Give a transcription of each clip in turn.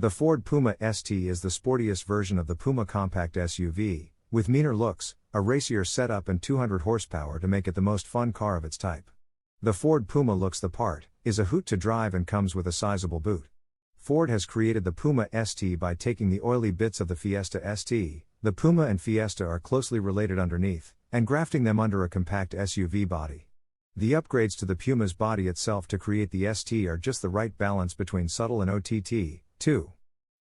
The Ford Puma ST is the sportiest version of the Puma compact SUV, with meaner looks, a racier setup and 200 horsepower to make it the most fun car of its type. The Ford Puma looks the part, is a hoot to drive and comes with a sizable boot. Ford has created the Puma ST by taking the oily bits of the Fiesta ST, the Puma and Fiesta are closely related underneath, and grafting them under a compact SUV body. The upgrades to the Puma's body itself to create the ST are just the right balance between subtle and OTT, too.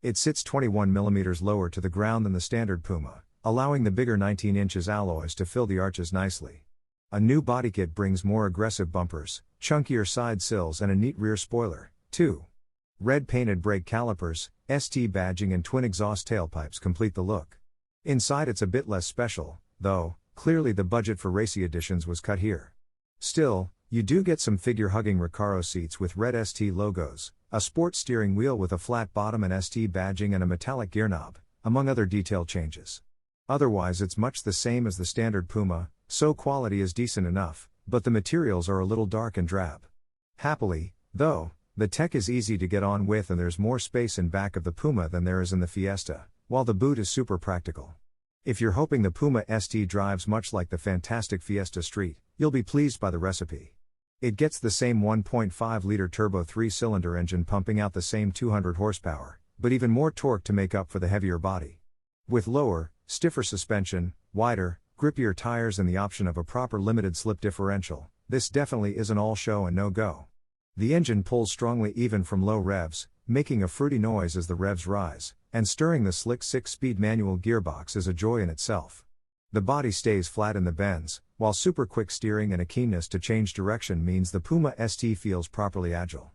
It sits 21mm lower to the ground than the standard Puma, allowing the bigger 19 inches alloys to fill the arches nicely. A new body kit brings more aggressive bumpers, chunkier side sills and a neat rear spoiler, too. Red painted brake calipers, ST badging and twin exhaust tailpipes complete the look. Inside it's a bit less special, though, clearly the budget for racy editions was cut here. Still, you do get some figure-hugging Recaro seats with red ST logos, a sports steering wheel with a flat bottom and ST badging and a metallic gear knob, among other detail changes. Otherwise it's much the same as the standard Puma, so quality is decent enough, but the materials are a little dark and drab. Happily, though, the tech is easy to get on with and there's more space in back of the Puma than there is in the Fiesta, while the boot is super practical. If you're hoping the Puma ST drives much like the fantastic Fiesta Street, you'll be pleased by the recipe. It gets the same 1.5-liter turbo 3-cylinder engine pumping out the same 200 horsepower, but even more torque to make up for the heavier body. With lower, stiffer suspension, wider, grippier tires and the option of a proper limited slip differential, this definitely isn't all show and no go. The engine pulls strongly even from low revs, making a fruity noise as the revs rise, and stirring the slick 6-speed manual gearbox is a joy in itself. The body stays flat in the bends, while super quick steering and a keenness to change direction means the Puma ST feels properly agile.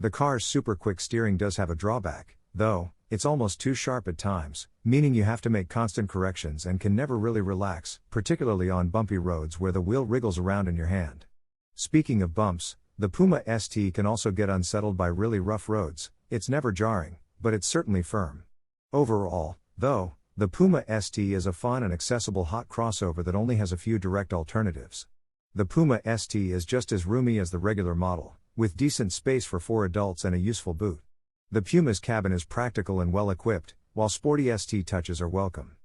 The car's super quick steering does have a drawback, though, it's almost too sharp at times, meaning you have to make constant corrections and can never really relax, particularly on bumpy roads where the wheel wriggles around in your hand. Speaking of bumps, the Puma ST can also get unsettled by really rough roads. It's never jarring, but it's certainly firm. Overall, though, the Puma ST is a fun and accessible hot crossover that only has a few direct alternatives. The Puma ST is just as roomy as the regular model, with decent space for 4 adults and a useful boot. The Puma's cabin is practical and well equipped, while sporty ST touches are welcome.